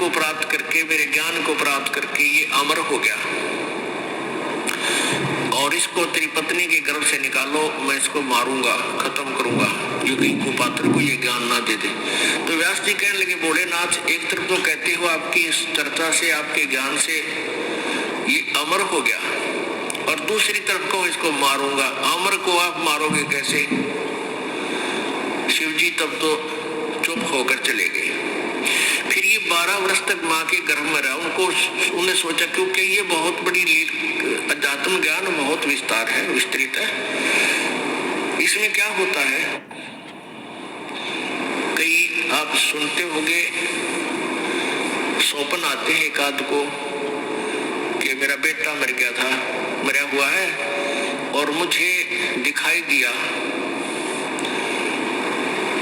को प्राप्त करके, मेरे ज्ञान को प्राप्त करके ये अमर हो गया और इसको तेरी पत्नी के गर्भ से निकालो, मैं इसको मारूंगा, खत्म करूंगा, ये कहीं कुपात्र को ये ज्ञान ना दे दे। तो व्यास जी कहने लगे, भोलेनाथ एक तरफ तो कहते हो आपकी इस चर्चा से, आपके ज्ञान से ये अमर हो गया, और दूसरी तरफ को इसको मारूंगा। अमर को आप मारोगे कैसे? शिव जी तब तो चुप होकर चले गए। फिर ये 12 वर्ष तक माँ के गर्भ में रहा। उन्हें सोचा क्योंकि ये बहुत बड़ी अध्यात्म ज्ञान बहुत विस्तार है, विस्तृत है, इसमें क्या होता है, कई आप सुनते होंगे स्वप्न आते हैं एक आध को कि मेरा बेटा मर गया था, मरा हुआ है और मुझे दिखाई दिया।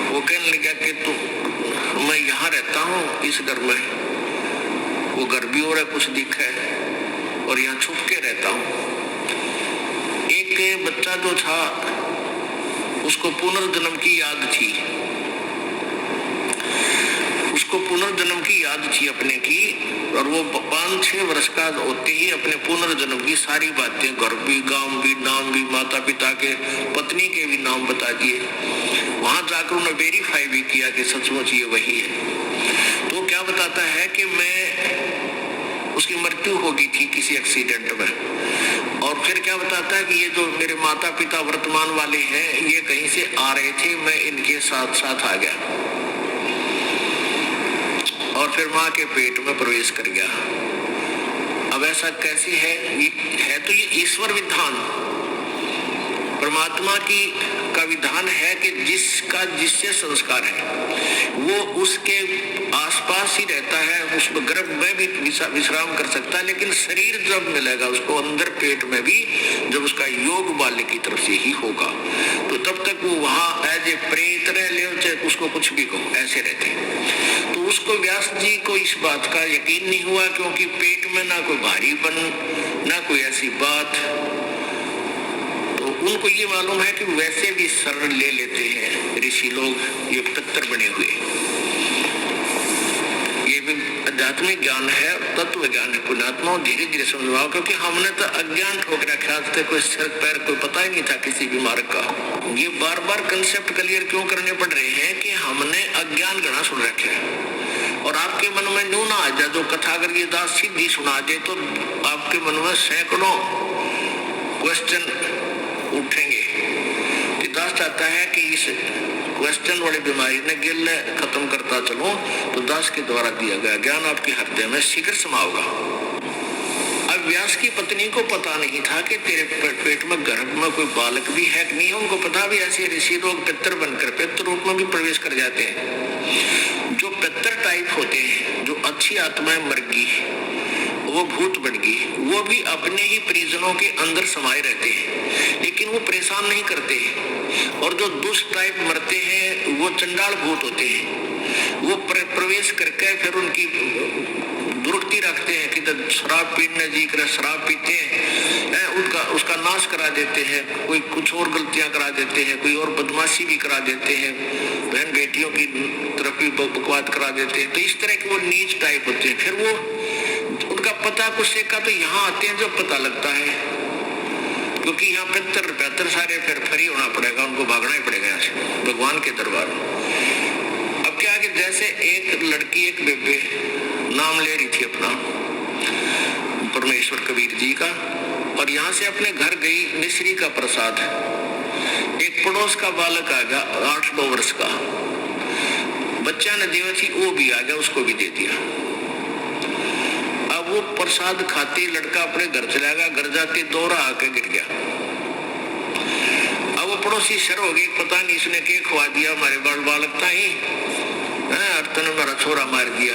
वो कहने लगा कि मैं यहाँ रहता हूँ इस घर में, वो घर भी हो रहा है, कुछ दिखा है और यहाँ छुप के रहता हूँ। एक बच्चा जो था उसको पुनर्जन्म की याद थी, उसको पुनर्जन्म की याद थी अपने की, और वो 5-6 वर्ष का होते ही अपने पुनर्जन्म की सारी बातें, घर भी, गांव भी, नाम भी, माता पिता के, पत्नी के भी नाम बता दिए। वहां जाकर उन्होंने वेरीफाई भी किया कि सचमुच ये वही है। तो क्या बताता है कि मैं उसकी मृत्यु हो गई थी किसी एक्सीडेंट में, और फिर क्या बताता है कि ये जो मेरे माता पिता वर्तमान वाले हैं ये कहीं से आ रहे थे, मैं इनके साथ साथ आ गया और फिर माँ के पेट में प्रवेश कर गया। अब ऐसा कैसे है? ये तो ये ईश्वर विधान, परमात्मा की का विधान है कि जिसका जिससे संस्कार है वो उसके आसपास ही रहता है, उस गर्भ में भी विश्राम कर सकता है, लेकिन शरीर जब मिलेगा उसको अंदर पेट में भी, जब उसका योग बाल्य की तरफ से ही होगा, तो तब तक वो वहाँ एज ए प्रेत रह ले, चाहे उसको कुछ भी कहो, ऐसे रहते। तो उसको व्यास जी को इस बात का यकीन नहीं हुआ, क्योंकि पेट में ना कोई भारीपन, ना कोई ऐसी बात। तो उनको ये मालूम है कि वैसे भी शरण ले लेते हैं ऋषि लोग, ये पितर बने हुए। ये भी आध्यात्मिक ज्ञान है, तत्व ज्ञान है। पुण्यात्मा धीरे धीरे समझवाओ, क्योंकि हमने तो अज्ञान ठोक रखा था, कोई सिर पैर कोई पता ही नहीं था किसी भी मार्ग का। ये बार बार कंसेप्ट क्लियर क्यों करने पड़ रहे हैं कि हमने अज्ञान गणा सुन रखे है, और आपके मन में न्यू ना आ जाए। जो कथा अगर ये दास सीधी सुना दे तो आपके मन में सैकड़ों क्वेश्चन उठेंगे। दास चाहता है कि इस क्वेश्चन वाली बीमारी ने गिल खत्म करता चलो, तो दास के द्वारा दिया गया ज्ञान आपके हृदय में शीघ्र समाओगा। अब व्यास की पत्नी को पता नहीं था कि तेरे पेट में गर्भ में कोई बालक भी है कि नहीं है। उनको पता भी ऐसे ऋषि लोग पितर बनकर पितर रूप में भी प्रवेश कर जाते हैं। जो पितर टाइप होते हैं, जो अच्छी आत्माएं मर गई, वो भूत बन गई, वो भी अपने ही परिजनों के अंदर समाये रहते हैं, लेकिन वो परेशान नहीं करते। और जो दुष्ट टाइप मरते हैं वो चंडाल भूत होते हैं, वो प्रवेश करके फिर उनकी दुर्गति रखते हैं कि जब शराब पीने जी कर शराब पीते हैं, उनका उसका नाश करा देते हैं, कोई कुछ और गलतियां करा देते हैं, कोई और बदमाशी भी करा देते हैं, बहन बेटियों की तरफ भी बकवाद करा देते हैं। तो इस तरह के वो नीच टाइप होते हैं। फिर वो उनका पता कुछ का तो यहाँ आते हैं जब पता लगता है, क्योंकि यहाँ बेहतर सारे फिर फ्री होना पड़ेगा, उनको भागना ही पड़ेगा यहाँ से भगवान के दरबार में। अब क्या कि जैसे एक लड़की एक बेबे नाम ले रही थी अपना परमेश्वर कबीर जी का, और यहाँ से अपने घर गई मिश्री का प्रसाद, एक पड़ोस का बालक आ गया 8-9 वर्ष का, बच्चा ने देवा थी वो भी आ गया, उसको भी दे दिया। अब वो प्रसाद खाते लड़का अपने घर चला गया, घर जाते दोहरा आके गिर गया। अब वो पड़ोसी शर हो गई, पता नहीं इसने क्या खवा दिया, हमारे बालक था ही अर्तन मेरा छोरा मार दिया।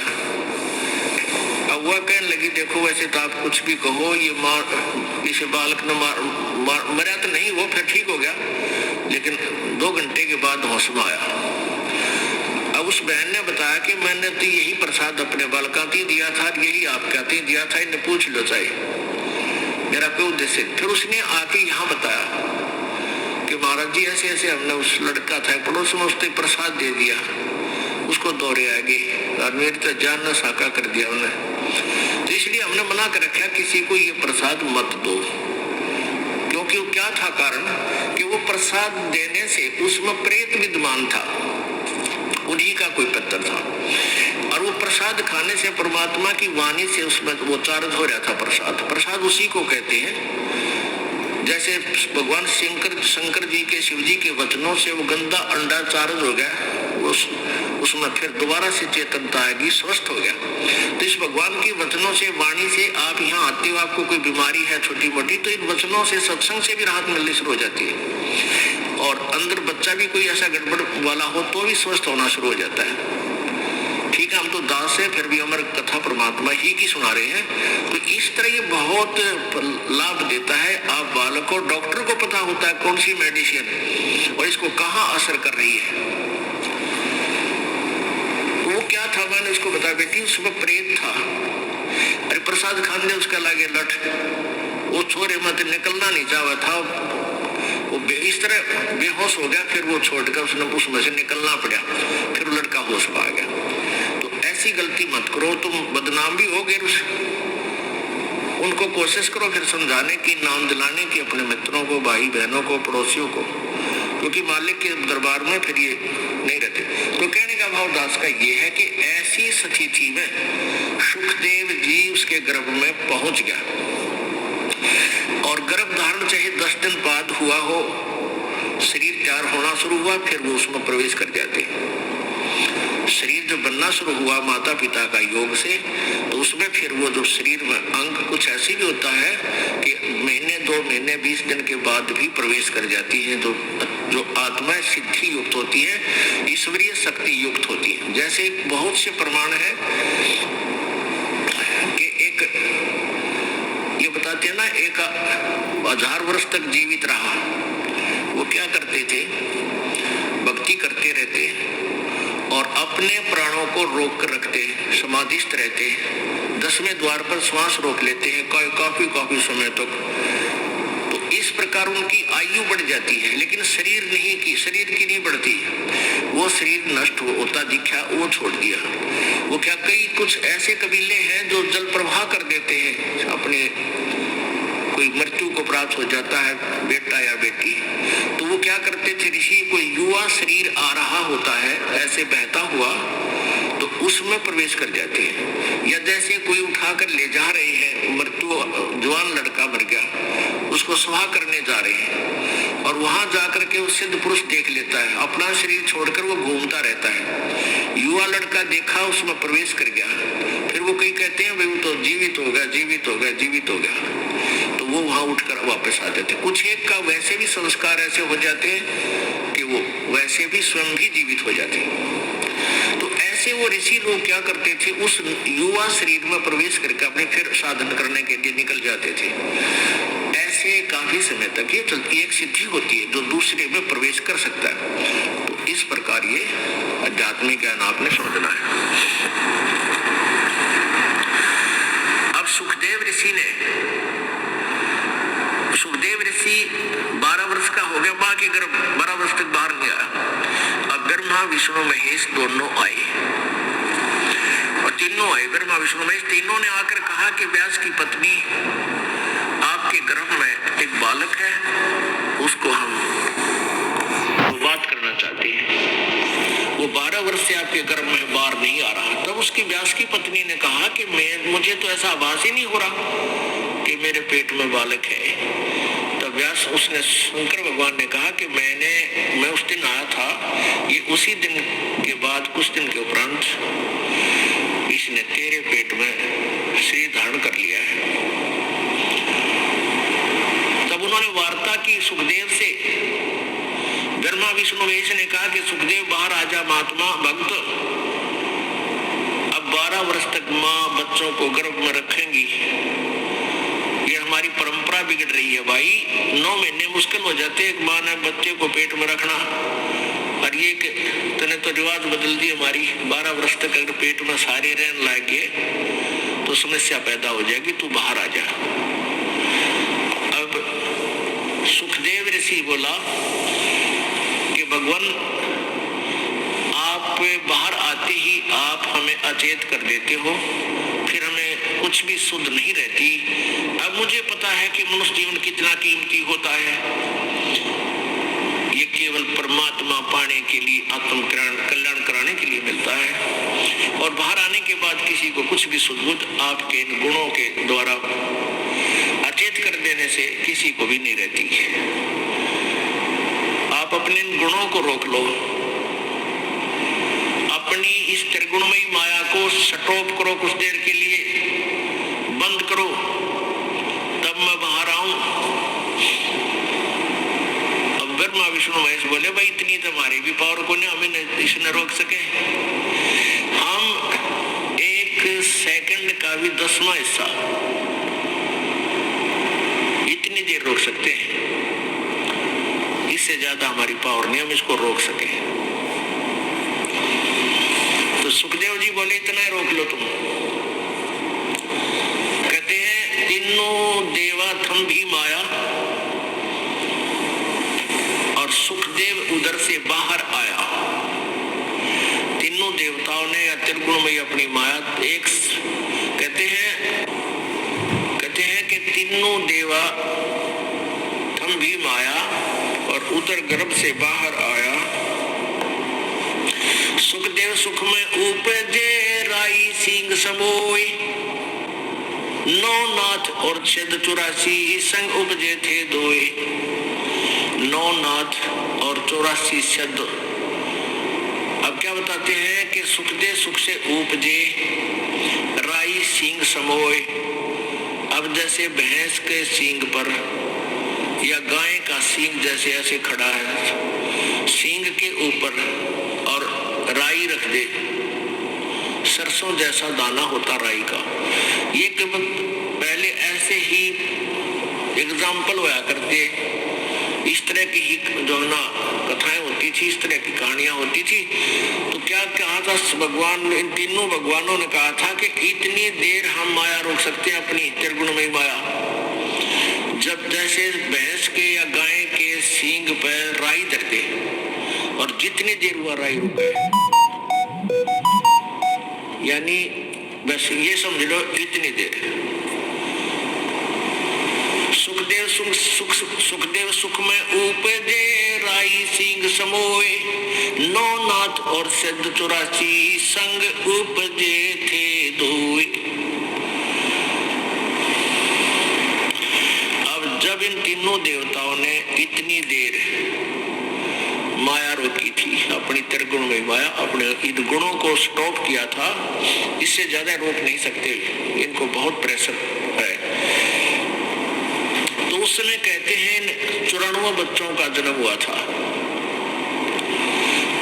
अब वह कहने लगी देखो वैसे तो आप कुछ भी कहो, ये इसे बालक ने मरा तो नहीं, वो फिर ठीक हो गया, लेकिन 2 घंटे के बाद होश में आया। अब उस बहन ने बताया कि मैंने तो यही प्रसाद अपने बालका को दिया था, यही आपका दिया था, इन्हें पूछ लो चाहिए मेरा कोई उद्देश्य। फिर उसने आके यहाँ बताया कि महाराज जी ऐसे ऐसे हमने उस लड़का था पड़ोस में, उसने प्रसाद दे दिया, उसको दौरे आगे और मेरी तो जान न साका कर दिया उन्हें। तो इसलिए हमने मना कर रखा किसी को ये प्रसाद मत दो, क्योंकि वो क्या था कारण कि वो प्रसाद देने से उसमें प्रेत विद्यमान था, उन्हीं का कोई पत्र था, और वो प्रसाद खाने से परमात्मा की वाणी से उसमें वो चार्ज हो रहा था। प्रसाद उसी को कहते हैं। जैसे भगवान शंकर जी के, शिव जी के वचनों से वो गंदा अंडा चार्ज हो गया, उसमें फिर दोबारा से चेतनता आएगी, स्वस्थ हो गया। तो इस भगवान के वचनों से, वाणी से आप यहाँ आते हो, आपको कोई बीमारी है छोटी मोटी, तो इन वचनों से, सत्संग से भी राहत मिलनी शुरू हो जाती है। और अंदर बच्चा भी कोई ऐसा गड़बड़ वाला हो तो भी स्वस्थ होना शुरू हो जाता है। ठीक है, हम तो दास है, फिर भी हमारी कथा परमात्मा ही की सुना रहे हैं। तो इस तरह ये बहुत लाभ देता है। आप बालक को, डॉक्टर को पता होता है कौन सी मेडिसिन और इसको कहाँ असर कर रही है। वो क्या था, मैंने उसको बताया, बेटी उसमें प्रेत था, अरे प्रसाद खाने उसका लागे लठ, वो छोरे मत निकलना नहीं चाहा था, वो इस तरह बेहोश हो गया, फिर वो छोड़कर उसमें से निकलना पड़ा, फिर वो लड़का होश में आ गया। तो ऐसी गलती मत करो, तुम बदनाम भी हो गए। उनको कोशिश करो फिर समझाने की, नाम दिलाने की, अपने मित्रों को, भाई बहनों को, पड़ोसियों को, क्योंकि मालिक के दरबार में फिर ये नहीं रहते। तो कहने का भाव दास का ये है कि ऐसी स्थिति में सुखदेव जी उसके गर्भ में पहुंच गया, और गर्भ धारण चाहे 10 दिन बाद हुआ हो, शरीर तैयार होना शुरू हुआ, फिर वो उसमें प्रवेश कर जाते। शरीर जो बनना शुरू हुआ माता पिता का योग से, तो उसमें फिर वो जो शरीर में अंग कुछ ऐसी भी होता है कि महीने 2 महीने 20 दिन के बाद भी प्रवेश कर जाती है। तो जो आत्मा सिद्धि युक्त होती है, ईश्वरीय शक्ति युक्त होती है। जैसे बहुत से प्रमाण है कि एक ये बताते हैं ना, एक 1000 वर्ष तक जीवित रहा। वो क्या करते थे, भक्ति करते रहते और अपने प्राणों को रोक कर रखते, समाधिस्थ रहते, 10वें द्वार पर श्वास रोक लेते हैं काफी समय तक। तो इस प्रकार उनकी आयु बढ़ जाती है, लेकिन शरीर की नहीं बढ़ती। वो शरीर नष्ट होता दिखा, वो छोड़ दिया। वो क्या, कई कुछ ऐसे कबीले हैं जो जल प्रवाह कर देते हैं, अपने कोई मृत्यु को प्राप्त हो जाता है बेटा या बेटी, तो वो क्या करते थे ऋषि, कोई युवा शरीर आ रहा होता है ऐसे बहता हुआ, तो उसमें प्रवेश कर जाते हैं। या जैसे कोई उठाकर ले जा रहे हैं, मृत्यु जवान लड़का मर गया, उसको स्वाह करने जा रहे हैं, और वहां जाकर के वो सिद्ध पुरुष देख लेता है, अपना शरीर छोड़कर वो घूमता रहता है। युवा लड़का देखा, उसमें प्रवेश कर गया, फिर वो कई कहते हैं भाई वो तो जीवित हो गया, तो वो वहां उठकर वापस आ जाते। कुछ एक का वैसे भी संस्कार ऐसे हो जाते हैं कि वो वैसे भी स्वयं भी जीवित हो जाते हैं। तो ऐसे वो ऋषि लोग क्या करते थे, उस युवा शरीर में प्रवेश करके अपने फिर साधन करने के लिए निकल जाते थे। ऐसे काफी समय तक ये चलती, एक सिद्धि होती है जो दूसरे में प्रवेश कर सकता है। तो इस प्रकार ये आध्यात्मिक ज्ञान आपने समझना है। अब सुखदेव ऋषि 12 वर्ष का हो गया, माँ के गर्भ 12 वर्ष तक बाहर नहीं आया। अब ब्रह्मा विष्णु महेश दोनों आए, और तीनों आए, ब्रह्मा विष्णु महेश तीनों ने आकर कहा कि व्यास की पत्नी, आपके गर्भ में एक बालक है, उसको हम बात करना चाहते हैं। वो 12 वर्ष से आपके गर्भ में बाहर नहीं आ रहा। तब उसकी व्यास की पत्नी ने कहा कि मुझे तो ऐसा आभास ही नहीं हो रहा कि मेरे पेट में बालक है। तब व्यास, उसने शंकर भगवान ने कहा कि मैं उस दिन आया था, ये उसी दिन के बाद कुछ दिन के उपरांत इसने तेरे पेट में शरीर धारण कर लिया है। तब उन्होंने वार्ता की सुखदेव से। ब्रह्मा विष्णु महेश ने कहा कि सुखदेव बाहर आजा महात्मा भक्त, अब 12 वर्ष तक माँ बच्चों को गर्भ में रखेंगी, ये हमारी परंपरा बिगड़ रही है भाई। 9 महीने मुश्किल हो जाते एक माँ ने बच्चे को पेट में रखना, और ये तूने तो रिवाज बदल दी हमारी। 12 वर्ष तक अगर पेट में सारे रहने लगे तो समस्या पैदा हो जाएगी, तू बाहर आ जा। अब सुखदेव ऋषि बोला कि भगवान आप बाहर आते आते ही आप हमें अचेत कर देते हो, फिर हमें कुछ भी सुध नहीं रहती। अब मुझे पता है कि मनुष्य जीवन कितना कीमती होता है। ये केवल परमात्मा पाने के लिए, आत्म कल्याण कराने के लिए मिलता है, और बाहर आने के बाद किसी को कुछ भी सुध आपके इन गुणों के द्वारा अचेत कर देने से किसी को भी नहीं रहती। आप अपने इन गुणों को रोक लो, अपनी इस त्रिगुणमयी माया को स्टॉप करो, कुछ देर के लिए बंद करो, तब मैं बाहर आऊं। अब ब्रह्मा विष्णु महेश बोले, भाई इतनी तो हमारी भी पावर को नहीं, हमें इसने रोक सके। हम 1 सेकंड का भी 10वां हिस्सा इतनी देर रोक सकते हैं, इससे ज्यादा हमारी पावर नहीं हम इसको रोक सके। तो सुखदेव जी बोले, इतना रोक लो तुम। कहते हैं, तीनों देवा थम भी माया, और सुखदेव उधर से बाहर आया। तीनों देवताओं ने या त्रिगुणमयी अपनी माया एक कहते हैं कि तीनों देवा थम भी माया, और उधर गर्भ से बाहर आया। सुखदेव सुख में उपजे राई सिंह समोय, 9 नाथ और छेद 84 संग उपजे थे दोए। 9 नाथ और 84 छेद। अब क्या बताते हैं कि सुखदेव सुख से उपजे राई सिंह समोय। अब जैसे भैंस के सींग पर या गाय का सींग जैसे ऐसे खड़ा है, सींग के ऊपर और राई रख दे, सरसों जैसा दाना होता राई का। ये केवल पहले ऐसे ही एग्जाम्पल हुआ करते, इस तरह की ही जो ना कथाएं होती थी, इस तरह की कहानियां होती थी। तो क्या कहा था भगवान, इन तीनों भगवानों ने कहा था कि इतनी देर हम माया रोक सकते हैं, अपनी त्रिगुणमयी माया। जब जैसे भैंस के या गाय के सींग पर राई धरते, और जितनी देर हुआ राई रुके, यानी बस ये समझ लो इतनी देर। सुखदेव सुख में उपजे राई सिंह समोय, 9 नाथ और सिद्ध 84 संग उपजे थे दोए। अब जब इन तीनों देवताओं ने इतनी देर माया रोकी थी, अपनी त्रिगुणमयी माया, अपने इन गुणों को स्टॉप किया था, इससे ज्यादा रोक नहीं सकते, इनको बहुत प्रेशर है। तो उस समय कहते हैं 94 बच्चों का जन्म हुआ था।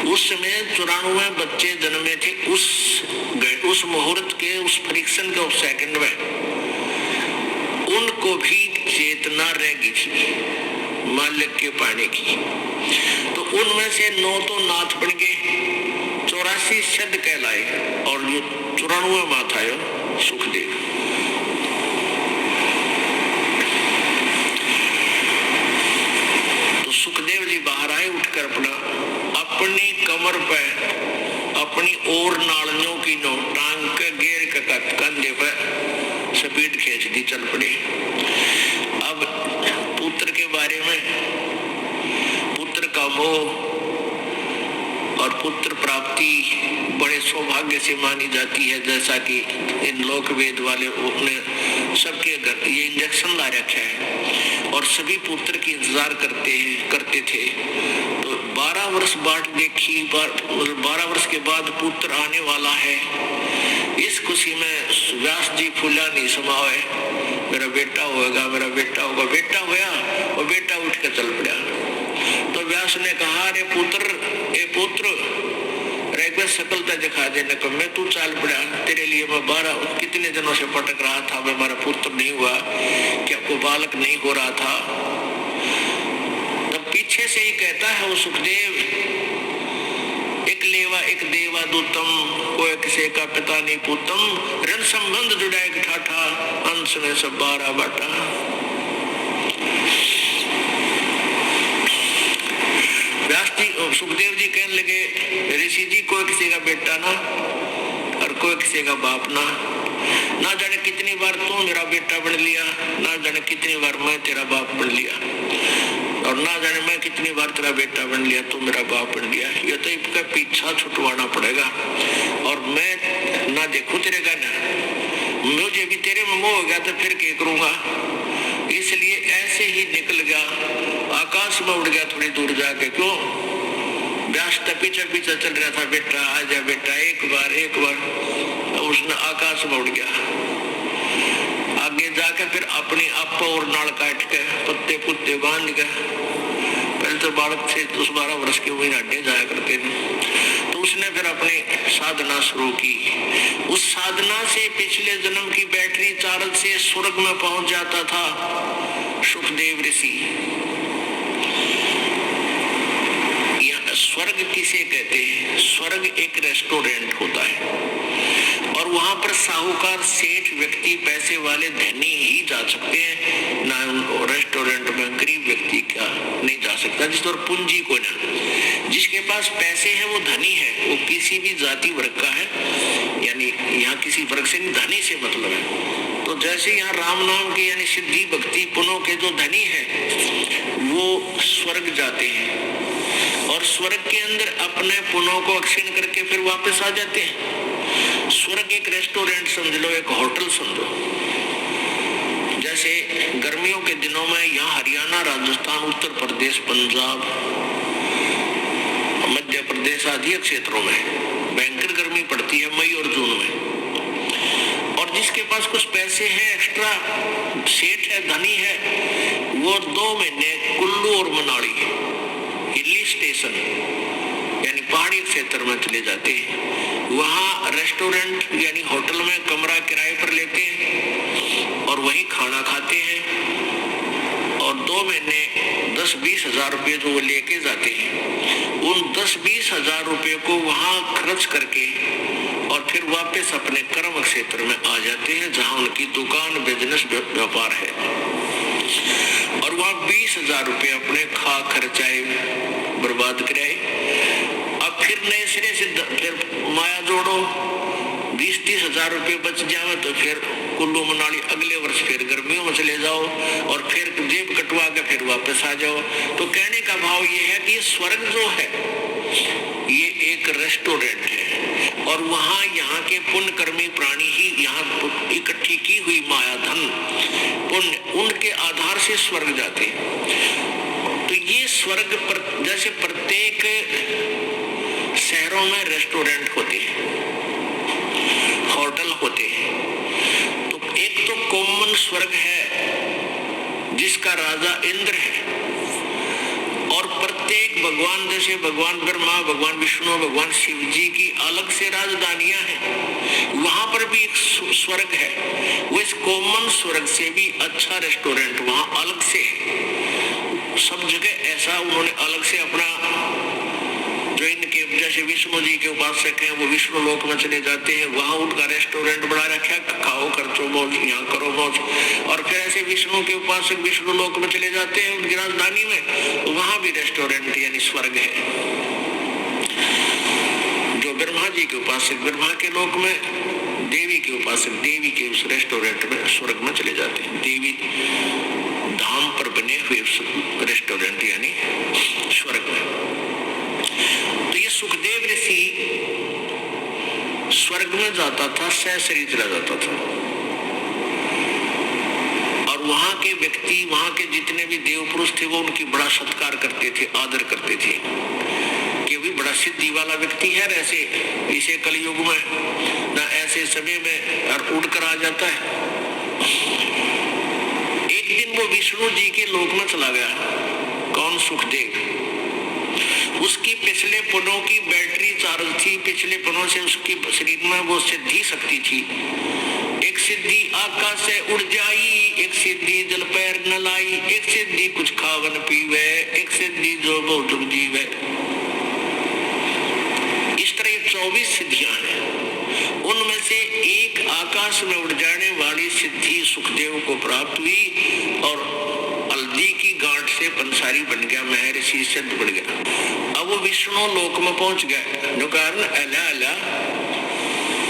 उस समय 94 बच्चे जन्मे थे। उस मुहूर्त के, उस फ्रिक्शन के, उस सेकंड में उनको भी चेतना रह गई थी मालिक के पाने की। तो उनमें से 9 तो नाथ बन गए, 84 सिद्ध कहलाए, और जो 94 माथा है सुखदेव। तो सुखदेव जी बाहर आए, उठकर अपनी कमर पे अपनी और नालियों की नो टांग के घेर के कंधे पर स्पीड खींच दी, चल पड़े। अब पुत्र के बारे में, पुत्र का मोह और पुत्र प्राप्ति बड़े सौभाग्य से मानी जाती है, जैसा कि इन लोक वेद वाले ने सबके घर ये इंजेक्शन ला रखा है, और सभी पुत्र की इंतजार करते थे। तो 12 वर्ष बाद देखी, 12 वर्ष के बाद पुत्र आने वाला है। इस खुशी में व्यास जी फूला नहीं समाए, मेरा बेटा होगा, मेरा बेटा होगा। बेटा हुआ और बेटा उठ कर चल पड़ा। तो व्यास ने कहा, अरे पुत्र, ए पुत्र, एक बार सकलता दिखा दे, न मैं तू चाल पड़ा, तेरे लिए मैं 12 कितने दिनों से पटक रहा था, मैं मेरा पुत्र नहीं हुआ, क्या को बालक नहीं हो रहा था। तब पीछे से ही कहता है वो सुखदेव, एक लेवा एक देवा दूतम, कोई किसी का पिता नहीं पूतम, ऋण संबंध जुड़ा एक ठाठा, अंश में सब 12 बाटा। व्यास जी, सुखदेव जी कहने लगे, ऋषि जी कोई किसी का बेटा ना, और कोई किसी का बाप ना जाने कितनी बार तू मेरा बेटा बन लिया, ना जाने कितनी बार मैं तेरा बाप बन लिया, और ना जाने मैं कितनी बार तेरा बेटा बन लिया, तू मेरा बाप बन लिया। ये तो इसका पीछा छुटवाना पड़ेगा, और मैं ना देखूं तेरे का ना, मुझे भी तेरे में मोह हो गया तो फिर क्या करूंगा। इसलिए ऐसे ही निकल गया, आकाश में उड़ गया थोड़ी दूर जाके। क्यों? व्यास पीछे पीछे चल रहा था, बेटा आजा बेटा, एक बार उसने आकाश में उड़ गया। आगे जाके फिर अपनी आप और नाल काट के पत्ते पुत्ते बांध के, पहले तो बालक से 12 वर्ष के हुए हड्डे जाया करते थे, तो उसने फिर अपनी साधना शुरू की। उस साधना से पिछले जन्म की बैटरी चार्ज से स्वर्ग में पहुंच जाता था सुखदेव ऋषि। स्वर्ग किसे कहते हैं? स्वर्ग एक रेस्टोरेंट होता है, और वहां पर साहूकार सेठ व्यक्ति पैसे वाले धनी ही जा सकते हैं, ना रेस्टोरेंट में गरीब व्यक्ति का नहीं जा सकता। जिस और पूंजी को ना, जिसके पास पैसे हैं वो धनी है, वो किसी भी जाति वर्ग का है, यानी यहाँ किसी वर्ग से नहीं, धनी से मतलब है। तो जैसे यहाँ राम नाम के यानी सिद्धि भक्ति पुनों के जो धनी है वो स्वर्ग जाते हैं, और स्वर्ग के अंदर अपने पुनों को अक्षीण करके फिर वापस आ जाते हैं। स्वर्ग एक रेस्टोरेंट समझ लो, एक होटल समझो। जैसे गर्मियों के दिनों में यहाँ हरियाणा, राजस्थान, उत्तर प्रदेश, पंजाब, मध्य प्रदेश आदि क्षेत्रों में भयंकर गर्मी पड़ती है मई और जून में, और जिसके पास कुछ पैसे हैं, एक्स्ट्रा सेठ है, धनी है, वो 2 महीने कुल्लू और मनाली हिली स्टेशन यानी पहाड़ी क्षेत्र में चले जाते हैं। वहाँ रेस्टोरेंट यानी होटल में कमरा किराए पर लेते हैं और वहीं खाना खाते हैं, और 2 महीने 10-20 हजार रुपये जो वो लेके जाते हैं, उन 10-20 हजार रुपये को वहाँ खर्च करके और फिर वापस अपने कर्म क्षेत्र में आ जाते हैं, जहाँ उनकी दुकान, बिजनेस, व्यापार है, और वहाँ 20 हजार रुपये अपने खा खर्चाए बर्बाद कराए। अब फिर नए सिरे से फिर माया जोड़ो, 20-30 हजार रुपये बच जाए तो फिर कुल्लू मनाली अगले वर्ष फिर गर्मियों में चले जाओ, और फिर जेब कटवा के फिर वापस आ जाओ। तो कहने का भाव ये है कि स्वर्ग जो है ये एक रेस्टोरेंट है, और वहाँ यहाँ के पुण्य कर्मी प्राणी ही यहाँ इकट्ठी की हुई माया धन पुण्य उनके आधार से स्वर्ग जाते हैं। तो ये स्वर्ग पर जैसे प्रत्येक शहरों में रेस्टोरेंट होते हैं, होटल होते हैं, तो एक तो कॉमन स्वर्ग है जिसका राजा इंद्र है, और प्रत्येक भगवान जैसे भगवान ब्रह्मा, भगवान विष्णु, भगवान शिव जी की अलग से राजधानियां हैं, वहां पर भी एक स्वर्ग है। वो इस कॉमन स्वर्ग से भी अच्छा रेस्टोरेंट वहां अलग से है। सब जगह ऐसा उन्होंने अलग से अपना, जो इनके जैसे विष्णु जी के उपासक हैं वो विष्णु लोक में चले जाते हैं, वहां उनका रेस्टोरेंट बना रखा है, खाओ खर्चो मौज, यहाँ करो मौज। और फिर ऐसे विष्णु के उपासक विष्णु लोक में चले जाते हैं उनकी राजधानी में, तो वहां भी रेस्टोरेंट यानी स्वर्ग है। जो ब्रह्मा जी के उपासक ब्रह्मा के लोक में, देवी के उपासक देवी के उस रेस्टोरेंट में स्वर्ग में चले जाते हैं, देवी धाम पर बने हुए रेस्टोरेंट यानी स्वर्ग में। तो ये सुखदेव ऋषि स्वर्ग में जाता था, सहशरीर चला जाता था, और वहां के व्यक्ति, वहां के जितने भी देव पुरुष थे वो उनकी बड़ा सत्कार करते थे, आदर करते थे कि भी बड़ा सिद्धि वाला व्यक्ति है। ऐसे इसे कलयुग में ना ऐसे समय में और उड़कर आ जाता है। एक दिन वो विष्णु जी के लोक में चला गया, कौन? सुखदेव। उसकी पिछले पुनों की बैटरी चार्ज थी, पिछले पुनों से उसके शरीर में वो सिद्धि शक्ति थी। एक सिद्धि आकाश से उड़ जाई, एक सिद्धि जल पैर न लाई, एक सिद्धि कुछ खावन पीवे, एक सिद्धि जो बहुत जीवे। इस तरह 24 सिद्धियां हैं, उनमें से एक आकाश में उड़ जाने वाली सिद्धि सुखदेव को प्राप्त हुई, और हल्दी की गांठ से पंसारी बन गया, महर्षि सिद्ध बन गया। अब वो विष्णु लोक में पहुंच गया, जो कारण अला अला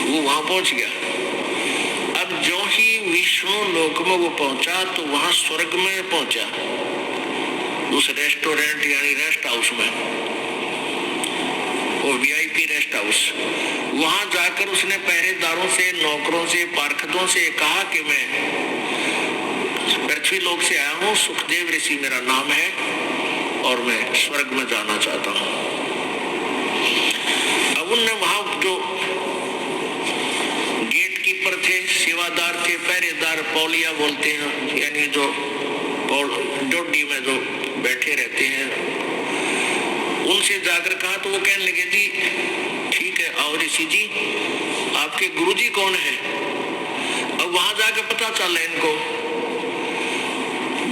वो वहां पहुंच गया। अब जो ही विष्णु लोक में वो पहुंचा तो वहां स्वर्ग में पहुंचा, उस रेस्टोरेंट यानी रेस्ट हाउस में, वो वीआईपी रेस्ट हाउस। वहां जाकर उसने पहरेदारों से, नौकरों से, पार्षदों से कहा कि मैं पृथ्वी लोक से आया हूँ, सुखदेव ऋषि मेरा नाम है और मैं स्वर्ग में जाना चाहता हूँ। अब उनने वहां जो गेटकीपर थे, सेवादार थे, पहरेदार, पौलिया बोलते हैं, यानी जो डोडी में जो बैठे रहते हैं, उनसे जाकर कहा तो वो कहने लगे जी ठीक है, और ऋषि जी आपके गुरुजी कौन है? अब वहां जाकर पता चला इनको,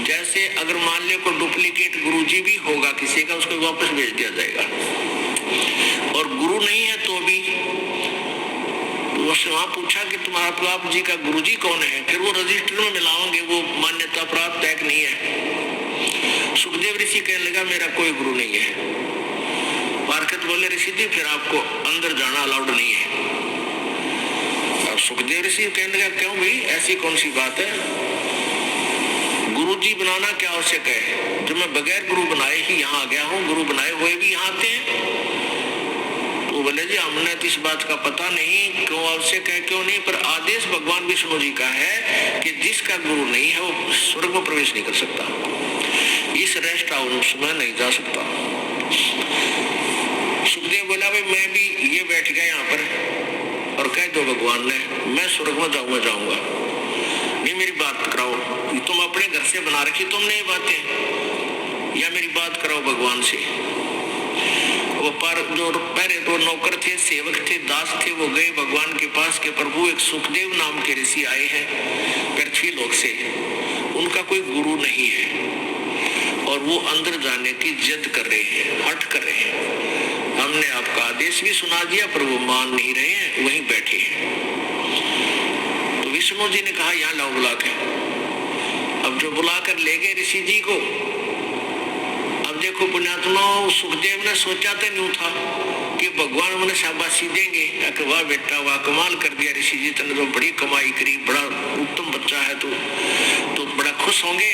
जैसे अगर मान लिया कोई डुप्लीकेट गुरुजी भी होगा किसी का, उसको वापस भेज दिया जाएगा, और गुरु नहीं है तो भी उसने वहां पूछा कि तुम्हारा आप जी का गुरुजी कौन है, फिर वो रजिस्टर में मिलाओगे, वो मान्यता प्राप्त है कि नहीं है। सुखदेव ऋषि कहने लगा मेरा कोई गुरु नहीं है। पार्षद बोले ऋषि जी फिर आपको अंदर जाना अलाउड नहीं है। अब सुखदेव ऋषि कहने लगा क्यों भाई, ऐसी कौन सी बात है, गुरुजी बनाना क्या आवश्यक है, जो मैं बगैर गुरु बनाए ही यहाँ आ गया हूँ, गुरु बनाए हुए भी यहाँ आते हैं। तो बोले जी हमने तो इस बात का पता नहीं क्यों आवश्यक है क्यों नहीं, पर आदेश भगवान विष्णु जी का है कि जिसका गुरु नहीं है वो स्वर्ग में प्रवेश नहीं कर सकता, इस रेस्ट हाउस में नहीं जा सकता। सुखदेव बोला भाई मैं भी ये बैठ गया यहाँ पर और कह दो भगवान ने मैं स्वर्ग में जाऊंगा, नहीं मेरी बात कराओ, तुम अपने घर से बना रखी तुमने ये बातें, या मेरी बात कराओ भगवान से। वो पर जो पहले दो नौकर थे, सेवक थे, दास थे, वो गए भगवान के पास के प्रभु एक सुखदेव नाम के ऋषि आए हैं पृथ्वी लोक से, उनका कोई गुरु नहीं है और वो अंदर जाने की जिद कर रहे हैं, हट कर रहे हैं। हमने आपका आदेश भी सुना दिया पर वो मान नहीं रहे हैं, वहीं बैठे हैं। तो विष्णु जी ने कहा यहाँ लाओ बुला के। अब जो बुलाकर ले गए ऋषि जी को, अब देखो पुण्यात्मा, सुखदेव ने सोचा तो नहीं था कि भगवान उन्हें शाबाशी देंगे, वाह बेटा वाह कमाल कर दिया ऋषि जी, तुमने तो बड़ी कमाई करी, बड़ा उत्तम बच्चा है तो बड़ा खुश होंगे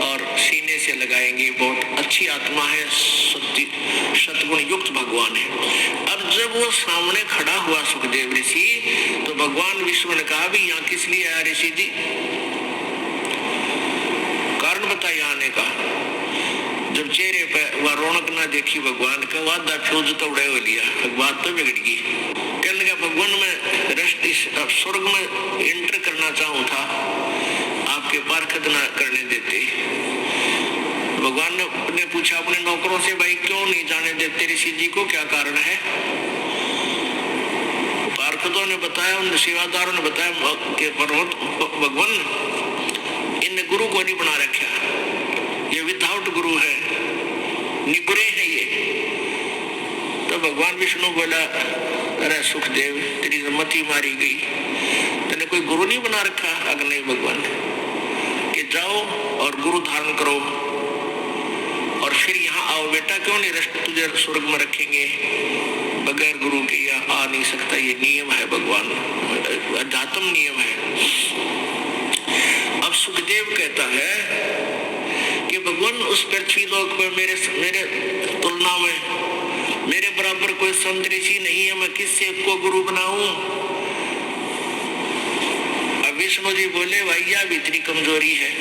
और सीने से लगाएंगे, बहुत अच्छी आत्मा है, सतगुण युक्त भगवान है। अब जब वो सामने खड़ा हुआ सुखदेव ऋषि, तो भगवान विष्णु ने कहा भी यहाँ किस लिए आया ऋषि जी, कारण बताइए आने का। जब चेहरे पे वह रौनक ना देखी भगवान का, वादा फ्यूज तो उड़े हो लिया, बात तो बिगड़ गई। कहने लगा भगवान मैं स्वर्ग में एंटर करना चाहूँ था, आपके पार्षद ना करने देते। भगवान ने पूछा अपने नौकरों से भाई क्यों नहीं जाने देते ऋषि जी को, क्या कारण है? पार्षदों ने बताया, उन सेवादारों ने बताया कि भगवान इन गुरु को नहीं बना रखा, ये विदाउट गुरु है, निगुरे है ये। तो भगवान विष्णु बोला अरे सुखदेव तेरी मति मारी गई, तेने कोई गुरु नहीं बना रखा? अगर नहीं भगवान कि जाओ और गुरु धारण करो और फिर यहाँ आओ बेटा, क्यों नहीं तुझे स्वर्ग में रखेंगे, बगैर गुरु के यहाँ आ नहीं सकता, ये नियम है भगवान, अध्यात्म नियम है। अब सुखदेव कहता है कि भगवान उस पृथ्वी लोक पर मेरे तुलना में मेरे बराबर कोई संत ऋषि नहीं है, मैं किससे को गुरु बनाऊं? अब विष्णु जी बोले भाई यह भी तेरी कमजोरी है,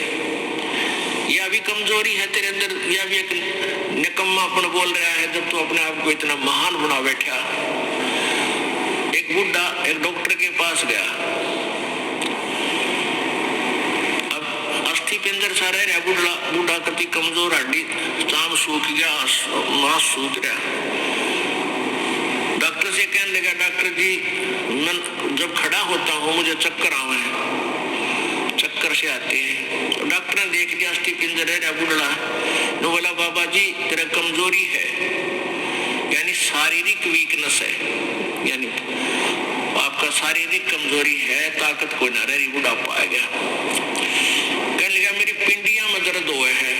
यह भी कमजोरी है तेरे अंदर, यह भी एक निकम्मापन बोल रहा है जब तू अपने आप को इतना महान बना बैठा। एक बुढ़ा एक डॉक्टर के पास गया, पिंजर सा रह रहा, बूढ़ा कति कमजोर, हड्डी चाम सूख गया, मांस सूख गया। डॉक्टर से कहने लगा डॉक्टर जी मैं जब खड़ा होता हूँ मुझे चक्कर आवे हैं, चक्कर से आते हैं। तो डॉक्टर ने देख लिया अस्थि पिंजर रह रहा बूढ़ा, तो बोला बाबा जी तेरा कमजोरी है, यानी शारीरिक वीकनेस है, यानी आपका शारीरिक कमजोरी है, ताकत कोई ना रही, बुढ़ापा आ गया। मेरी पिंडियां में दर्द हुए है,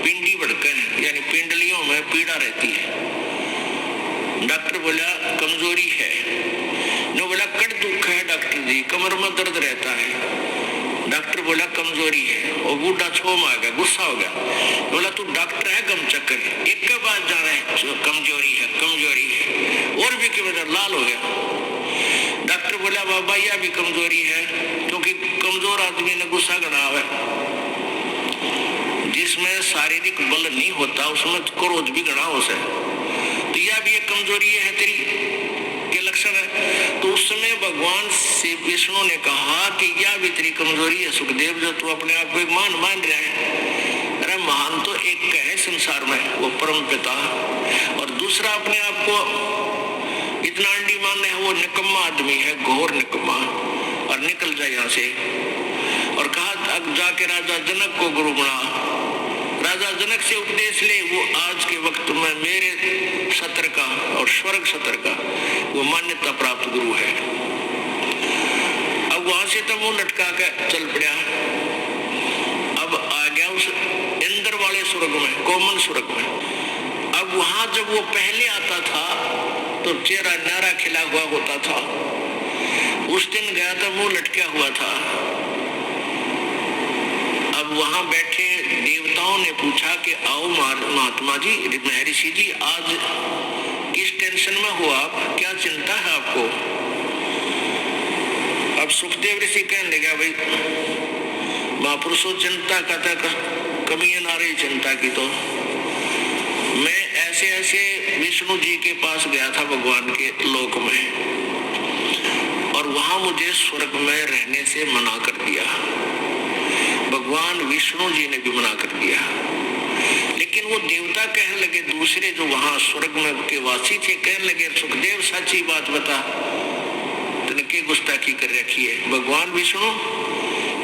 पिंडी भड़कन यानी पिंडलियों में पीड़ा रहती है, डॉक्टर बोला कमजोरी है। नो बोला कट दुख है डॉक्टर जी, कमर में दर्द रहता है। डॉक्टर बोला कमजोरी है। और बूढ़ा छोम आ गया, गुस्सा हो गया, बोला तू डॉक्टर है गम चक्कर, एक के बाद जा रहा है कमजोरी है कमजोरी है, और भी क्यों लाल हो गया। डॉक्टर बोला बाबा यह भी कमजोरी है, क्योंकि कमजोर आदमी ने गुस्सा गड़ा है, जिसमें शारीरिक बल नहीं होता उसमें क्रोध भी गड़ा हो सकता, तो यह भी एक कमजोरी है तेरी के लक्षण है। तो उस समय भगवान से विष्णु ने कहा कि यह भी तेरी कमजोरी है सुखदेव, जो तू अपने आप को एक मान रहा है। अरे महान तो एक है संसार में, वो परम पिता, और दूसरा अपने आप को इतना अंडी मान है, वो निकम्मा आदमी है, घोर निकम्मा, और निकल जाए यहाँ से। और कहा अब जाके राजा जनक को गुरु बना, राजा जनक से उपदेश ले, वो आज के वक्त में मेरे सत्र का और स्वर्ग सत्र का वो मान्यता प्राप्त गुरु है। अब वहां से तो मुंह लटका कर चल पड़ा, अब आ गया उस इंद्र वाले स्वर्ग में, कोमल स्वर्ग में। अब वहां जब वो पहले आता था तो चेहरा नारा खिला हुआ होता था, उस दिन गया था मुंह लटका हुआ था। अब वहां बैठे देवताओं ने पूछा कि आओ महात्मा जी, महर्षि जी, आज किस टेंशन में हो आप, क्या चिंता है आपको। अब सुखदेव ऋषि कहने लगा भाई महापुरुषों चिंता का कमी ना रही चिंता की, तो मैं ऐसे ऐसे विष्णु जी के पास गया था भगवान के लोक में, और वहां मुझे स्वर्ग में रहने से मना कर दिया, भगवान विष्णु जी ने भी मना कर दिया। लेकिन वो देवता कहने लगे, दूसरे जो वहां स्वर्ग में के वासी थे, कहने लगे सुखदेव सच्ची बात बता, तूने क्या गुस्ताखी कर रखी है। भगवान विष्णु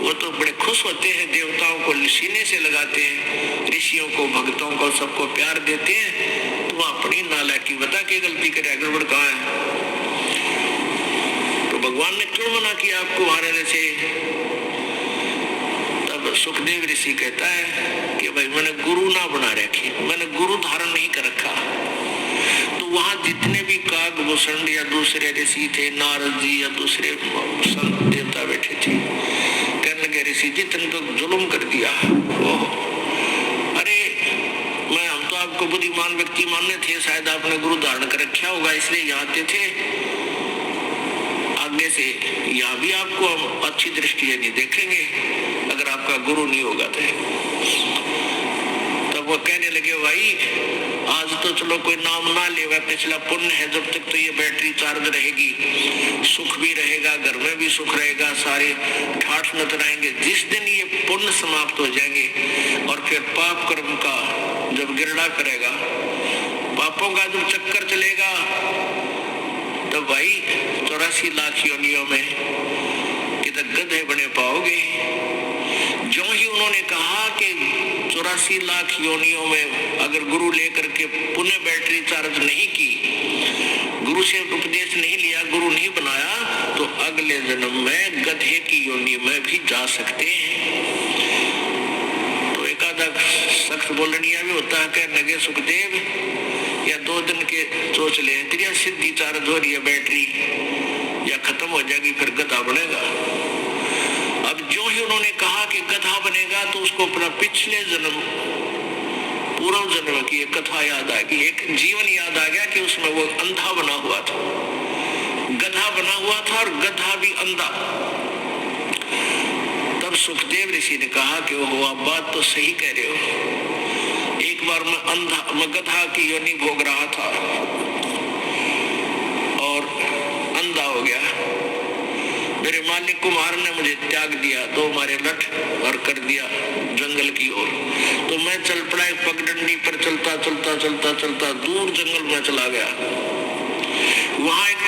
वो तो बड़े खुश होते हैं, देवताओं को सीने से लगाते हैं, ऋषियों को भक्तों को सबको प्यार देते हैं, तो अपनी नालायकी बता के गलती करे, गड़बड़ कहाँ है। तो भगवान ने क्यों मना किया आपको मारने से। सुखदेव ऋषि कहता है कि भाई मैंने गुरु ना बना रखी, मैंने गुरु धारण नहीं कर रखा। तो वहां जितने भी काकभूषण या दूसरे ऋषि थे, नारद जी या दूसरे संत देवता बैठे थे, कहने लगे ऋषि जी तुमने तो जुल्म कर दिया। ओह अरे हम तो आपको बुद्धिमान व्यक्ति मानने थे, शायद आपने गुरु धारण कर रखा होगा इसलिए यहाँ आते थे, आगे से यहाँ भी आपको हम अच्छी दृष्टि नहीं देखेंगे अगर आपका गुरु नहीं होगा तो। तब वो कहने लगे भाई आज तो चलो कोई नाम ना ले, पिछला पुण्य है, जब तक तो ये बैटरी चार्ज रहेगी, सुख भी रहेगा, घर में भी सुख रहेगा, सारे ठाठ नजर आएंगे। जिस दिन ये पुण्य समाप्त हो जाएंगे और फिर पाप कर्म का जब गिरड़ा करेगा, पापों का जब चक्कर चलेगा, तो भाई 84 लाख योनियों में किधर गधे बने पाओगे। जो ही उन्होंने कहा कि 84 लाख योनियों में अगर गुरु लेकर के पुण्य बैटरी चार्ज नहीं की, गुरु से उपदेश नहीं लिया, गुरु नहीं बनाया, तो अगले जन्म में गधे की योनि में भी जा सकते हैं। तो एक आधा सख्त बोलनिया भी होता है, कहने लगे सुखदेव या 2 दिन के सोच ले, तेरी सिद्धि चार्ज हो रही है बैटरी, या खत्म हो जाएगी फिर गधा बनेगा। अब जो ही उन्होंने कहा कि गधा बनेगा तो उसको अपना पिछले जन्म पूर्व जन्म की एक कथा याद आ गई, एक जीवन याद आ गया कि उसमें वो अंधा बना हुआ था, गधा बना हुआ था और गधा भी अंधा। तब सुखदेव ऋषि ने कहा कि वो आप बात तो सही कह रहे हो, एक बार मैं गधा की योनि भोग रहा था और अंधा हो गया, मेरे मालिक कुमार ने मुझे त्याग दिया, 2 मारे लठ और कर दिया जंगल की ओर। तो मैं चल पड़ा एक पगडंडी पर, चलता चलता चलता चलता दूर जंगल में चला गया। वहां एक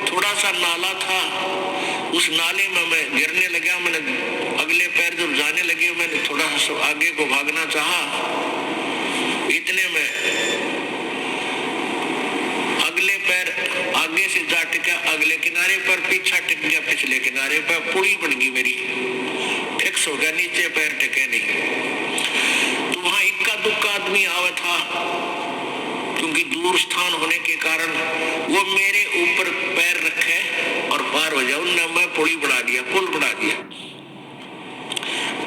थोड़ा सा नाला था, उस नाले में मैं गिरने लगा, मैंने अगले पैर जब जाने लगे मैंने थोड़ा सा आगे को भागना चाहा, इतने में अगले पैर आगे से जा टिका अगले किनारे पर, पीछा टिक गया पिछले किनारे पर, पुड़ी बन गई मेरी, फिक्स हो गया, नीचे पैर टिके नहीं। तो वहां इक्का दुक्का आदमी आवा था, क्योंकि दूर स्थान होने के कारण वो मेरे ऊपर पैर रखे और पार हो जाए। उनने मैं पुल बना दिया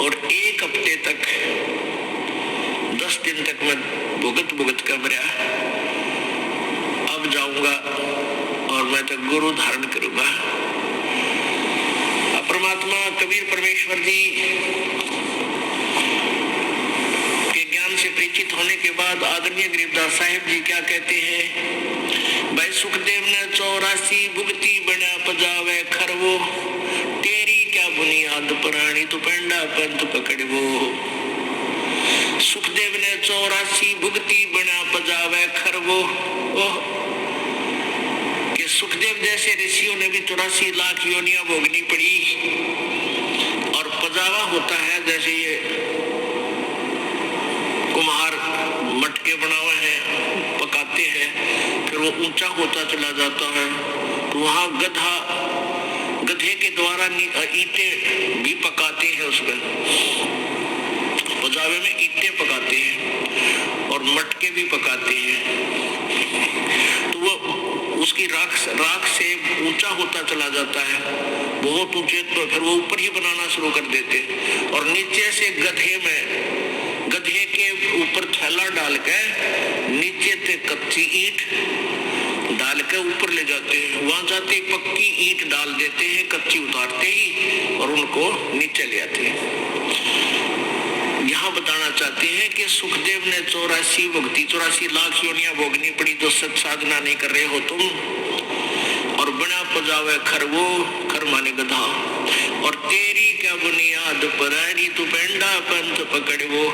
और 1 हफ्ते तक 10 दिन तक मैं भुगत कर मरा। अब जाऊंगा और मैं तो गुरु धारण करूंगा। परमात्मा कबीर परमेश्वर जी के ज्ञान से परिचित होने के बाद आदरणीय गरीबदास साहिब जी क्या कहते हैं, भाई सुखदेव ने 84 भुगती बना पजावे खरवो, तेरी क्या बुनियाद पुरानी तू पेंडा पंथ पकड़वो। सुखदेव ने 84 भुगती बना पजावे खरवो। कि सुखदेव जैसे ऋषियों ने भी 84 लाख योनियां भोगनी पड़ी। और पजावा होता है जैसे ये कुम्हार मटके बनावे हैं, पकाते हैं, फिर वो ऊंचा होता चला जाता है तो वहां गधे के द्वारा ईंटें भी पकाते हैं। उसमें पजावे में ईंटें पकाते हैं और मटके भी पकाते हैं। तो वो उसकी राख से ऊंचा होता चला जाता है, बहुत ऊंचे, तो फिर वो ऊपर ही बनाना शुरू कर देते हैं। और नीचे से गधे के ऊपर थैला डाल के नीचे से कच्ची ईंट डाल के ऊपर ले जाते हैं। वहां जाते पक्की ईंट डाल देते हैं, कच्ची उतारते ही, और उनको नीचे ले आते हैं। यहाँ बताना चाहते हैं कि सुखदेव ने 84 लाख योनियां भोगनी पड़ी तो सत साधना नहीं कर रहे हो तुम। और बिना पजावे खरवो, खर माने गधा, और तेरी क्या बुनियाद परानी तू पेंडा पंथ पकड़वो।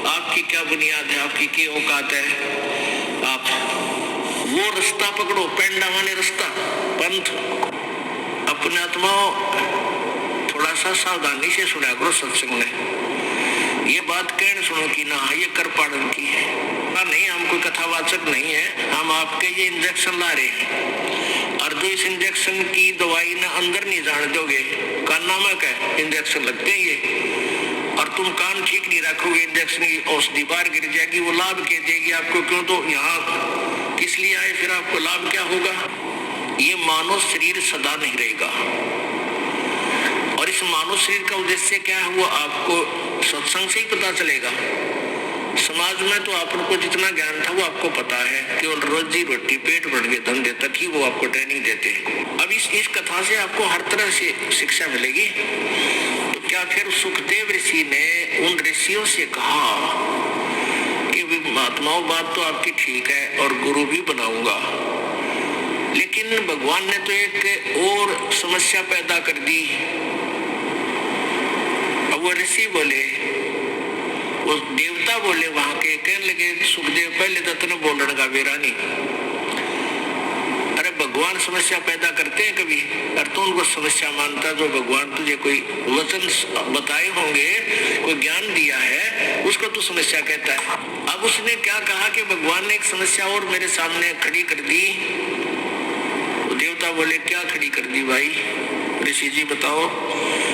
आपकी क्या बुनियाद है, आपकी क्या औकात है, आप वो रास्ता पकड़ो। पेंडा माने रास्ता, पंथ। अपने आत्माओं थोड़ा सा सावधानी से सुना करो सत्संग में। ये बात कहने सुनो कि ना ये कर पाड़न की है ना, नहीं, हम कोई कथावाचक नहीं है, हम आपके ये इंजेक्शन ला रहे हैं। और जो इस इंजेक्शन की दवाई ना अंदर नहीं जान दोगे, कान नामक है, इंजेक्शन लगते हैं ये, और तुम कान ठीक नहीं रखोगे, इंजेक्शन की औषधि बाहर गिर जाएगी, वो लाभ के देगी आपको। क्यों, तो यहाँ किस लिए आए, फिर आपको लाभ क्या होगा। ये मानव शरीर सदा नहीं रहेगा, और इस मानव शरीर का उद्देश्य क्या है वो आपको सत्संग से ही पता चलेगा। समाज में तो आपको जितना ज्ञान था वो आपको पता है, केवल रोजी रोटी पेट भर के धंधे तक ही वो आपको ट्रेनिंग देते हैं। अब इस कथा से आपको हर तरह से शिक्षा मिलेगी। तो क्या फिर सुखदेव ऋषि ने उन ऋषियों से कहा कि महात्माओं बात तो आपकी ठीक है और गुरु भी बनाऊंगा, लेकिन भगवान ने तो एक और समस्या पैदा कर दी। अब वो ऋषि बोले, वो देवता बोले वहां के, कहने लगे सुखदेव पहले तो तूने बोलने का बेरा नहीं। अरे भगवान समस्या पैदा करते हैं कभी, और तू उनको समस्या मानता। जो भगवान तुझे कोई वचन बताए होंगे, कोई ज्ञान दिया है, उसको तू समस्या कहता है। अब उसने क्या कहा कि भगवान ने एक समस्या और मेरे सामने खड़ी कर दी। देवता बोले क्या खड़ी कर दी भाई, ऋषि जी बताओ।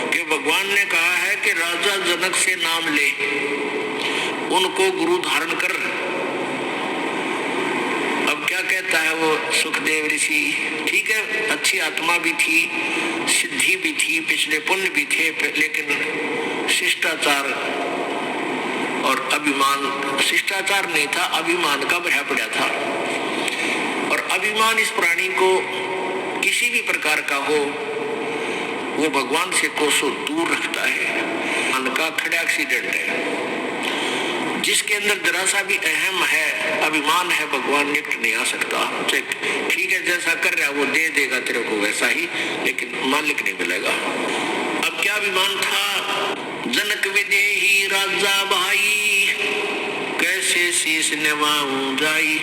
कि भगवान ने कहा है कि राजा जनक से नाम ले, उनको गुरु धारण कर। अब क्या कहता है वो सुखदेव ऋषि, ठीक है अच्छी आत्मा भी थी, सिद्धि भी थी, पिछले पुण्य भी थे, लेकिन शिष्टाचार और अभिमान, शिष्टाचार नहीं था, अभिमान का भरा पड़ा था। और अभिमान इस प्राणी को किसी भी प्रकार का हो, वो भगवान से कोसों दूर रखता है। मन का खड़ा एक्सीडेंट है, जिसके अंदर जरा सा भी अहम है, अभिमान है, भगवान निकट नहीं आ सकता। ठीक है जैसा कर रहा है वो दे देगा तेरे को वैसा ही, लेकिन मालिक नहीं मिलेगा। अब क्या अभिमान था, जनक विदेही राजा भाई, कैसे शीश नवाऊं जाई।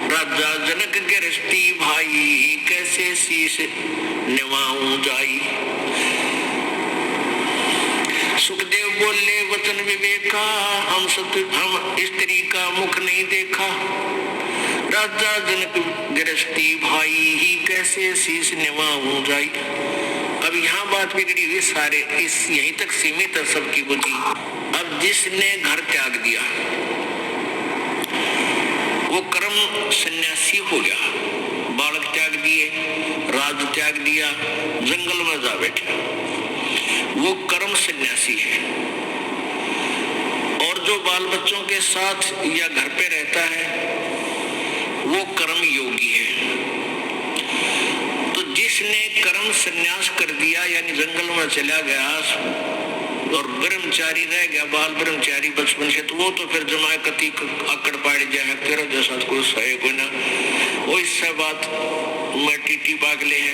राजा जनक गृहस्थी भाई, कैसे शीश नवाऊं जाई। सुखदेव बोले वचन विवेका, हम स्त्री का मुख नहीं देखा। राजा जनक गृहस्थी भाई, कैसे शीश नवाऊं जाई। अब यहाँ बात बिगड़ी हुई, सारे इस यहीं तक सीमित है सबकी बुद्धि। अब जिसने घर त्याग दिया वो कर्म कर्म सन्यासी हो गया, बालक त्याग दिए, राज त्याग दिया, जंगल में जा बैठा, वो कर्म सन्यासी है। और जो बाल बच्चों के साथ या घर पे रहता है वो कर्म योगी है। तो जिसने कर्म सन्यास कर दिया यानी जंगल में चला गया और ब्रह्मचारी रह गया, बाल ब्रह्मचारी बचपन से, तो वो तो फिर जमाए कति आकड़ पाड़ जाए, तेरा जैसा कोई सहे कोई ना। वो इससे बात मैं टीटी पागले है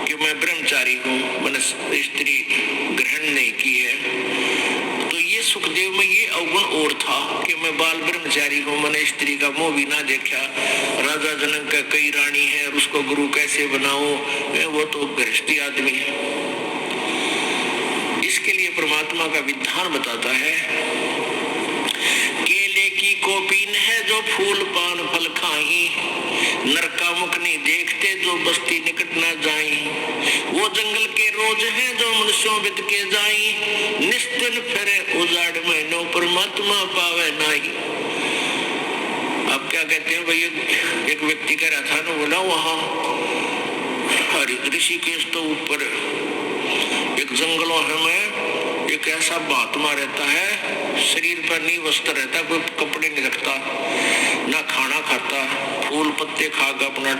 कि मैं ब्रह्मचारी हूँ, मैंने स्त्री ग्रहण नहीं की है। तो ये सुखदेव में ये अवगुण और था कि मैं बाल ब्रह्मचारी हूँ, मैंने स्त्री का मुंह भी ना देखा, राजा जनक का कई रानी है और उसको गुरु कैसे बनाऊं, वो तो गृहस्थी आदमी है। इसके लिए परमात्मा का विधान बताता है, केले की कोपीन है जो फूल पान फल खाई, नर का मुख नहीं देखते जो बस्ती निकट ना जाई, वो जंगल के रोज हैं जो मनुष्यों बित के जाई, निस्दिन फिरे उजाड़ में नो परमात्मा पावे नाई। अब क्या कहते हैं भाई, एक व्यक्ति कह रहा था ना, बोला वहाँ ऋषिकेश तो ऊपर एक जंगलों में एक ऐसा महात्मा रहता है, शरीर पर नहीं वस्त्र रहता, कोई कपड़े नहीं रखता, ना खाना खाता, फूल पत्ते खाकर अपना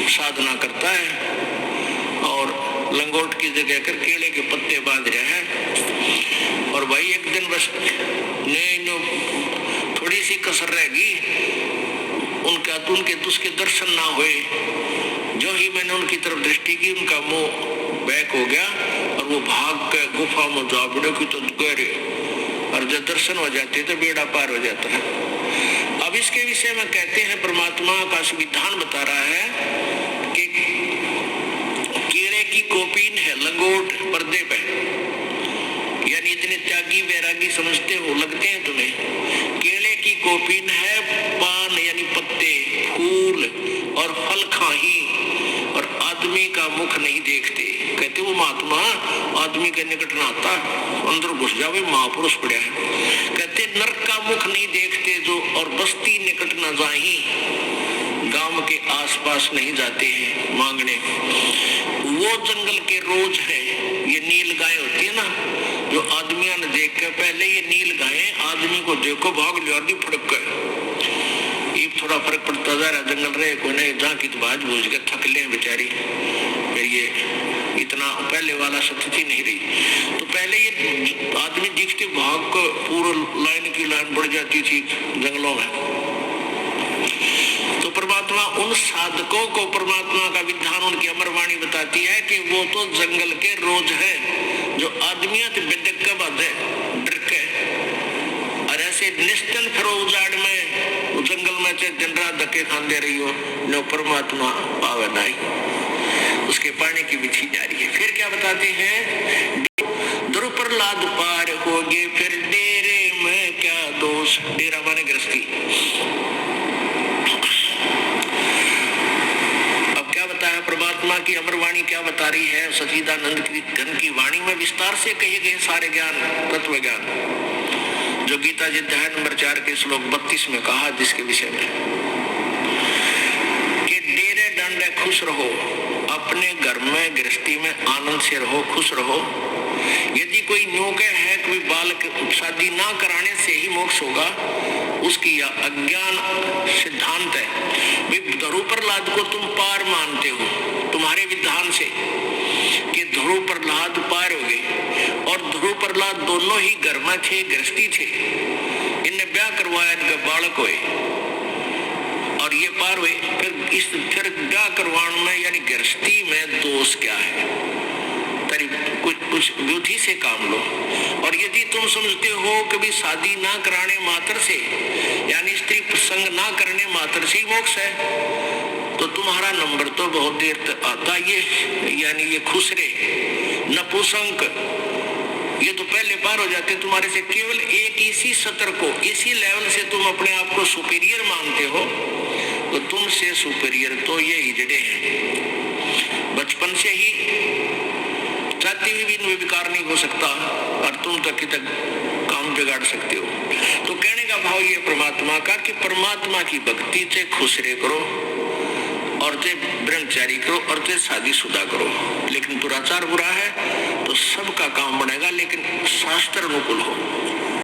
साधना करता है और लंगोट की जगह कर केले के पत्ते बांध रहे हैं। और भाई एक दिन बस थोड़ी सी कसर रहेगी, उनके उसके दर्शन ना हुए, जो ही मैंने उनकी तरफ दृष्टि की उनका मुंह बैक हो गया और वो भाग के गुफा में जा बड़े की तो गहरे, और जब दर्शन हो जाते तो बेड़ा पार हो जाता है। अब इसके विषय में कहते हैं, परमात्मा का विधान बता रहा है कि कीड़े की कोपीन है लंगोट पर्दे पे, यानी इतने त्यागी वैरागी समझते हो, लगते हैं तुम्हें। केले की कोपीन है पान यानी पत्ते, फूल और फल खाही, और आदमी का मुख नहीं देखते। कहते वो महात्मा आदमी के निकट ना आता, अंदर घुस जावे, महापुरुष पड़ा है। कहते नरक का मुख नहीं देखते जो, और बस्ती निकट ना जाही, गांव के आसपास नहीं जाते हैं मांगने। वो जंगल के रोज है, ये नील गाय होती है ना, जो आदमियों ने देख के पहले ये नील गाय आदमी को देखो भाग लिया फड़क गए। ये थोड़ा फर्क पड़ता जा रहा, जंगल रहे कोई नहीं, जहाँ की तो बाज बूझ के थक ले बेचारी, फिर ये इतना पहले वाला स्थिति नहीं रही। तो पहले ये आदमी दिखते भाग को पूरा लाइन की लाइन बढ़ जाती थी जंगलों में। तो परमात्मा उन साधकों को, परमात्मा का विधान उनकी अमरवाणी बताती है कि वो तो जंगल के रोज है, जो आदमियां बेदक के बाधे डर के, और ऐसे निश्चल फिरो उजाड़ में जंगल में से दिन रात धक्के खाते रही हो, नो परमात्मा पावे नहीं। उसके पाने की विधि जारी है। फिर क्या बताते हैं, ध्रुव प्रहलाद पार होगे फिर डेरे में क्या दोष। डेरा माने गृहस्थी। अब क्या बताया परमात्मा की अमरवाणी क्या बता रही है, सच्चिदानंद की घन की वाणी में विस्तार से कहे गए सारे ज्ञान, तत्व ज्ञान, जो गीता जी अध्याय नंबर 4 के श्लोक 32 में कहा, जिसके विषय में कि डेरे डंडे खुश रहो, अपने घर में गृहस्थी में आनंद से रहो, खुश रहो। यदि कोई न्योके है, कोई बालक शादी ना कराने से ही मोक्ष होगा, उसकी यह अज्ञान सिद्धांत है। ध्रुव प्रहलाद को तुम पार मानते हो तुम्हारे विधान से कि ध्रुव प्रहलाद पार हो गए, और ध्रुव प्रहलाद दोनों ही घर में थे, गृहस्थी थे, इनने ब्याह करवाया, इनके बालक हुए और ये पार हुए। फिर ब्याह करवाने में यानी गृहस्थी में दोष क्या है, तरी कुछ बुद्धि से काम लो। और यदि तुम समझते हो कि भी शादी ना कराने मात्र से यानी स्त्री प्रसंग ना करने मात्र से ही मोक्ष है, तो तुम्हारा नंबर तो बहुत देर तक आता, ये यानी ये खुसरे नपुंसक, ये तो पहले पार हो जाते तुम्हारे से। केवल एक इसी सत्र को, इसी लेवल से तुम अपने आप को सुपीरियर मानते हो, तो तुमसे सुपीरियर तो ये हिजड़े हैं। बचपन से ही जाति में भी निर्विकार नहीं हो सकता और तुम तो कि तक काम बिगाड़ सकते हो। तो कहने का भाव ये परमात्मा का कि परमात्मा की भक्ति से खुश रह करो और ते ब्रह्मचारी करो और ते शादीशुदा करो। लेकिन दुराचार बुरा है तो सबका काम बनेगा, लेकिन शास्त्र अनुकूल हो।